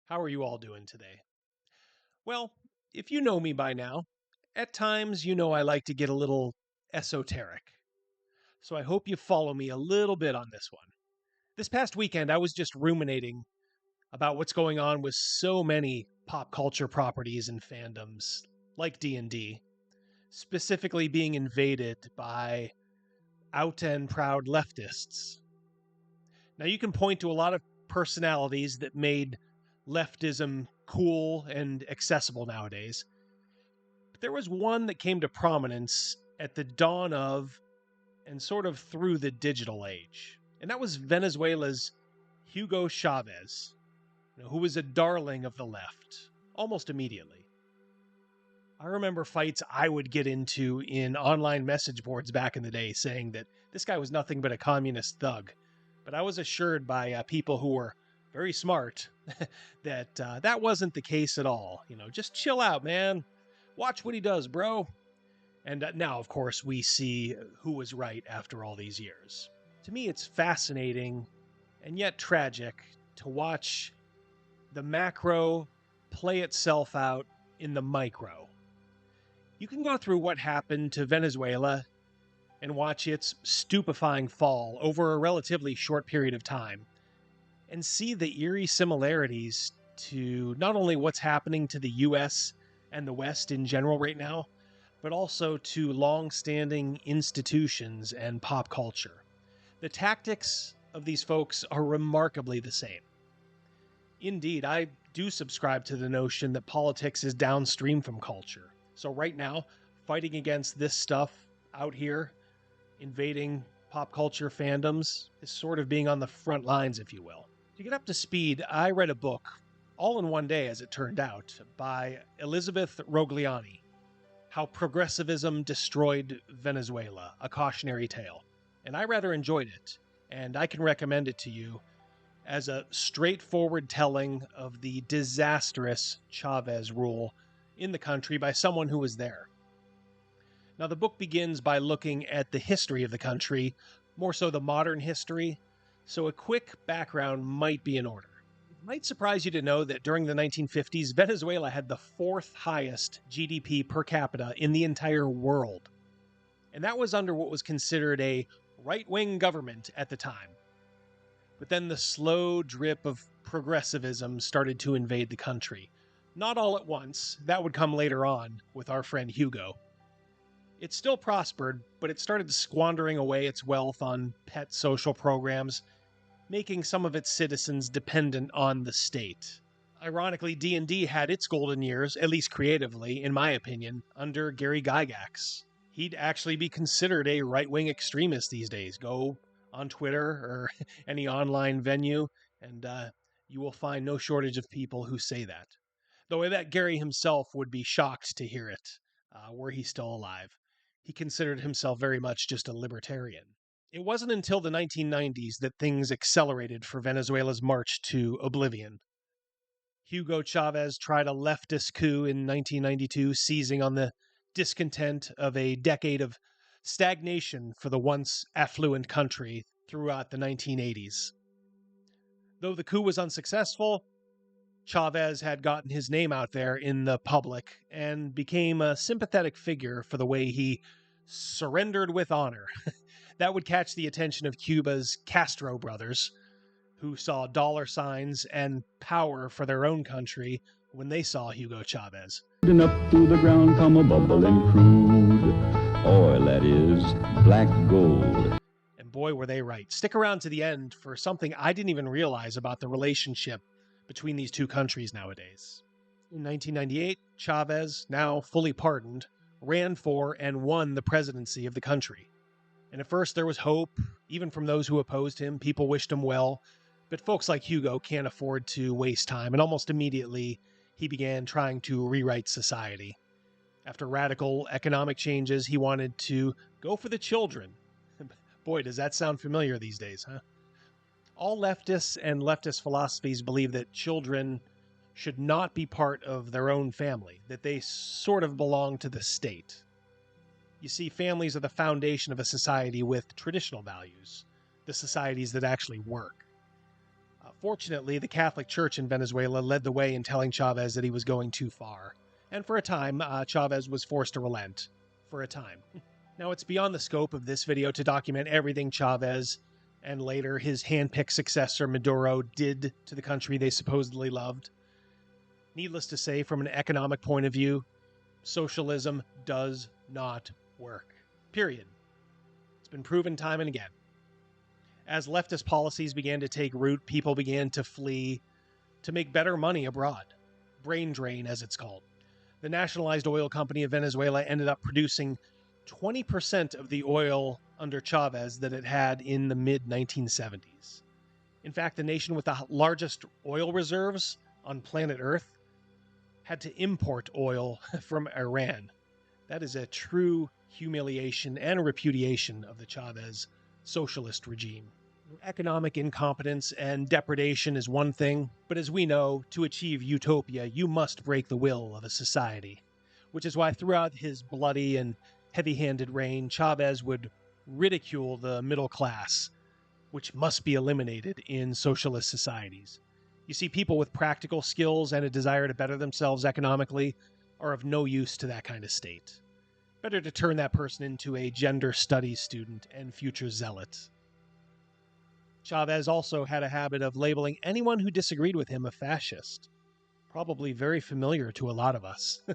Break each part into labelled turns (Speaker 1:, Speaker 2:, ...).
Speaker 1: How are you all doing today? Well, if you know me by now, at times you know I like to get a little esoteric. So I hope you follow me a little bit on this one. This past weekend, I was just ruminating about what's going on with so many pop culture properties and fandoms like D&D, specifically being invaded by out and proud leftists. Now you can point to a lot of personalities that made leftism cool and accessible nowadays. But there was one that came to prominence at the dawn of and sort of through the digital age. And that was Venezuela's Hugo Chavez, who was a darling of the left almost immediately. I remember fights I would get into in online message boards back in the day saying that this guy was nothing but a communist thug. But I was assured by people who were very smart that that wasn't the case at all. Just chill out, man. Watch what he does, bro. And now, of course, we see who was right after all these years. To me, it's fascinating and yet tragic to watch the macro play itself out in the micro. You can go through what happened to Venezuela and watch its stupefying fall over a relatively short period of time and see the eerie similarities to not only what's happening to the US and the West in general right now, but also to long-standing institutions and pop culture. The tactics of these folks are remarkably the same. Indeed, I do subscribe to the notion that politics is downstream from culture. So right now, fighting against this stuff out here, invading pop culture fandoms, is sort of being on the front lines, if you will. To get up to speed, I read a book, all in one day as it turned out, by Elizabeth Rogliani, How Progressivism Destroyed Venezuela, a Cautionary Tale. And I rather enjoyed it, and I can recommend it to you as a straightforward telling of the disastrous Chavez rule in the country by someone who was there. Now, the book begins by looking at the history of the country, more so the modern history, so a quick background might be in order. It might surprise you to know that during the 1950s, Venezuela had the fourth highest GDP per capita in the entire world. And that was under what was considered a right-wing government at the time. But then the slow drip of progressivism started to invade the country. Not all at once, that would come later on with our friend Hugo. It still prospered, but it started squandering away its wealth on pet social programs, making some of its citizens dependent on the state. Ironically, D&D had its golden years, at least creatively, in my opinion, under Gary Gygax. He'd actually be considered a right-wing extremist these days. Go on Twitter or any online venue, and you will find no shortage of people who say that. Though I bet Gary himself would be shocked to hear it, were he still alive. He considered himself very much just a libertarian. It wasn't until the 1990s that things accelerated for Venezuela's march to oblivion. Hugo Chavez tried a leftist coup in 1992, seizing on the discontent of a decade of stagnation for the once affluent country throughout the 1980s. Though the coup was unsuccessful, Chavez had gotten his name out there in the public and became a sympathetic figure for the way he surrendered with honor. That would catch the attention of Cuba's Castro brothers, who saw dollar signs and power for their own country when they saw Hugo Chavez.
Speaker 2: And up through the ground come a bubbling crude oil, that is, black gold.
Speaker 1: And boy, were they right. Stick around to the end for something I didn't even realize about the relationship between these two countries nowadays. In 1998, Chavez, now fully pardoned, ran for and won the presidency of the country. And at first there was hope, even from those who opposed him. People wished him well. But folks like Hugo can't afford to waste time, and almost immediately he began trying to rewrite society. After radical economic changes, he wanted to go for the children. Boy, does that sound familiar these days, huh? All leftists and leftist philosophies believe that children should not be part of their own family, that they sort of belong to the state. You see, families are the foundation of a society with traditional values, the societies that actually work. Unfortunately, the Catholic Church in Venezuela led the way in telling Chavez that he was going too far. And for a time, Chavez was forced to relent. For a time. Now, it's beyond the scope of this video to document everything Chavez and later his hand-picked successor Maduro did to the country they supposedly loved. Needless to say, from an economic point of view, socialism does not work. Period. It's been proven time and again. As leftist policies began to take root, people began to flee to make better money abroad. Brain drain, as it's called. The nationalized oil company of Venezuela ended up producing 20% of the oil under Chavez that it had in the mid-1970s. In fact, the nation with the largest oil reserves on planet Earth had to import oil from Iran. That is a true humiliation and repudiation of the Chavez socialist regime. Economic incompetence and depredation is one thing, but as we know, to achieve utopia, you must break the will of a society. Which is why throughout his bloody and heavy-handed reign, Chavez would ridicule the middle class, which must be eliminated in socialist societies. You see, people with practical skills and a desire to better themselves economically are of no use to that kind of state. Better to turn that person into a gender studies student and future zealot. Chavez also had a habit of labeling anyone who disagreed with him a fascist. Probably very familiar to a lot of us. The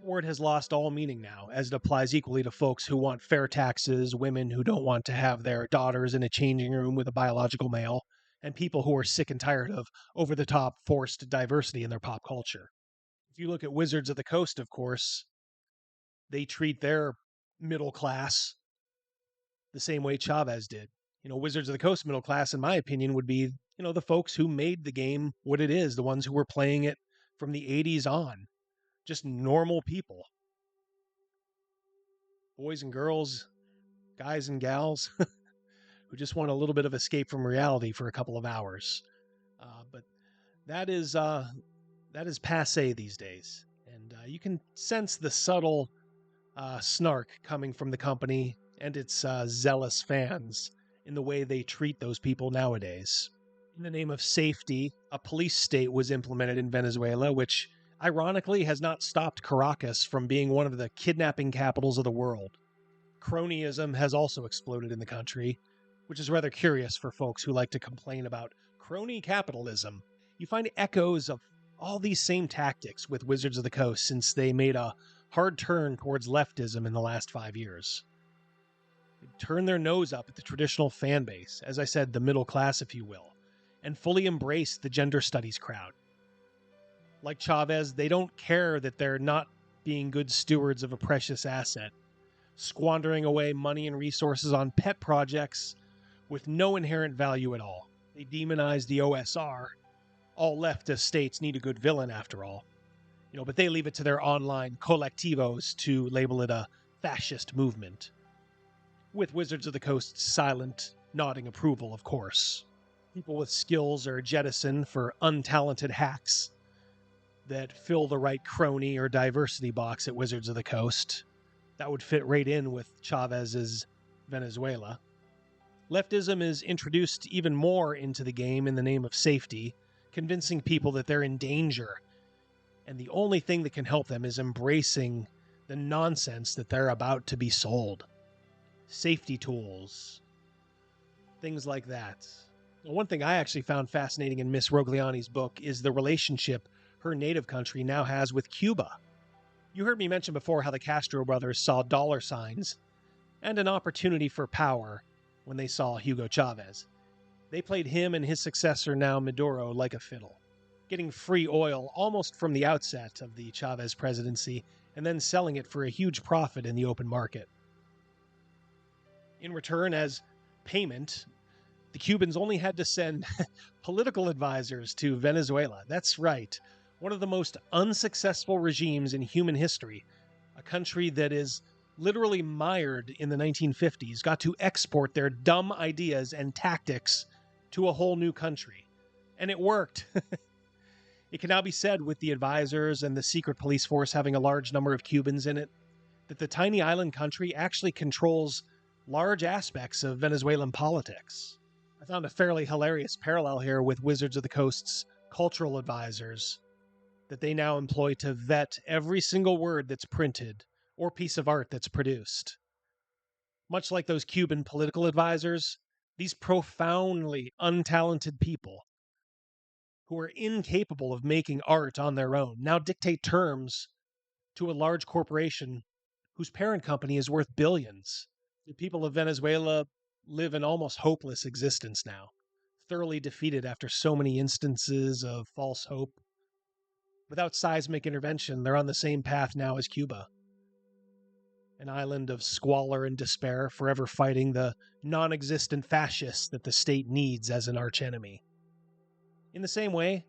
Speaker 1: word has lost all meaning now, as it applies equally to folks who want fair taxes, women who don't want to have their daughters in a changing room with a biological male, and people who are sick and tired of over-the-top forced diversity in their pop culture. If you look at Wizards of the Coast, of course, they treat their middle class the same way Chavez did. Wizards of the Coast middle class, in my opinion, would be, the folks who made the game what it is, the ones who were playing it from the 80s on. Just normal people. Boys and girls, guys and gals, who just want a little bit of escape from reality for a couple of hours. But that is passé these days. And you can sense the subtle snark coming from the company and its zealous fans in the way they treat those people nowadays. In the name of safety, a police state was implemented in Venezuela, which ironically has not stopped Caracas from being one of the kidnapping capitals of the world. Cronyism has also exploded in the country, which is rather curious for folks who like to complain about crony capitalism. You find echoes of all these same tactics with Wizards of the Coast since they made a hard turn towards leftism in the last 5 years. They turn their nose up at the traditional fan base, as I said, the middle class, if you will, and fully embrace the gender studies crowd. Like Chavez, they don't care that they're not being good stewards of a precious asset, squandering away money and resources on pet projects with no inherent value at all. They demonize the OSR. All leftist states need a good villain, after all. But they leave it to their online colectivos to label it a fascist movement. With Wizards of the Coast's silent, nodding approval, of course. People with skills are jettisoned for untalented hacks that fill the right crony or diversity box at Wizards of the Coast. That would fit right in with Chavez's Venezuela. Leftism is introduced even more into the game in the name of safety, convincing people that they're in danger, and the only thing that can help them is embracing the nonsense that they're about to be sold. Safety tools, things like that. One thing I actually found fascinating in Miss Rogliani's book is the relationship her native country now has with Cuba. You heard me mention before how the Castro brothers saw dollar signs and an opportunity for power when they saw Hugo Chavez. They played him and his successor now Maduro like a fiddle, getting free oil almost from the outset of the Chavez presidency and then selling it for a huge profit in the open market. In return, as payment, the Cubans only had to send political advisors to Venezuela. That's right, one of the most unsuccessful regimes in human history. A country that is literally mired in the 1950s got to export their dumb ideas and tactics to a whole new country. And it worked. It can now be said, with the advisors and the secret police force having a large number of Cubans in it, that the tiny island country actually controls large aspects of Venezuelan politics. I found a fairly hilarious parallel here with Wizards of the Coast's cultural advisors that they now employ to vet every single word that's printed or piece of art that's produced. Much like those Cuban political advisors, these profoundly untalented people who are incapable of making art on their own now dictate terms to a large corporation whose parent company is worth billions. The people of Venezuela live an almost hopeless existence now, thoroughly defeated after so many instances of false hope. Without seismic intervention, they're on the same path now as Cuba. An island of squalor and despair, forever fighting the non-existent fascists that the state needs as an archenemy. In the same way,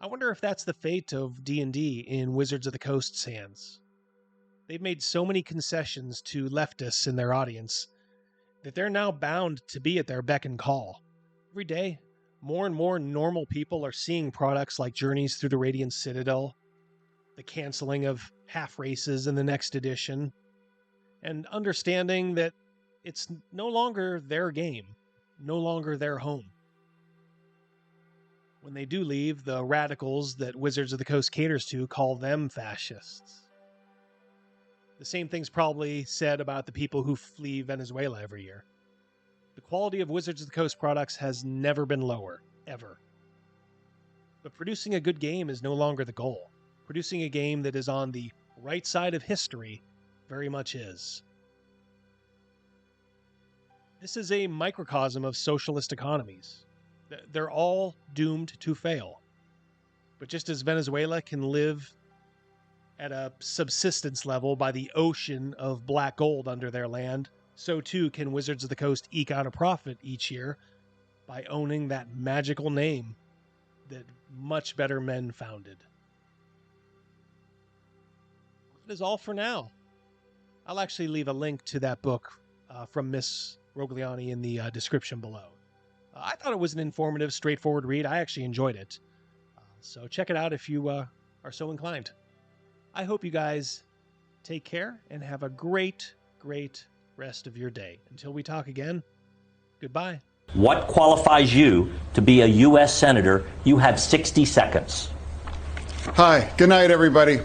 Speaker 1: I wonder if that's the fate of D&D in Wizards of the Coast's hands. They've made so many concessions to leftists in their audience that they're now bound to be at their beck and call. Every day, more and more normal people are seeing products like Journeys Through the Radiant Citadel, the canceling of half races in the next edition, and understanding that it's no longer their game, no longer their home. When they do leave, the radicals that Wizards of the Coast caters to call them fascists. The same thing's probably said about the people who flee Venezuela every year. The quality of Wizards of the Coast products has never been lower, ever. But producing a good game is no longer the goal. Producing a game that is on the right side of history very much is. This is a microcosm of socialist economies. They're all doomed to fail. But just as Venezuela can live at a subsistence level by the ocean of black gold under their land, so too can Wizards of the Coast eke out a profit each year by owning that magical name that much better men founded. That is all for now. I'll actually leave a link to that book from Miss Rogliani in the description below. I thought it was an informative, straightforward read. I actually enjoyed it. So check it out if you are so inclined. I hope you guys take care and have a great, great rest of your day. Until we talk again, goodbye.
Speaker 3: What qualifies you to be a U.S. Senator? You have 60 seconds.
Speaker 4: Hi, good night, everybody.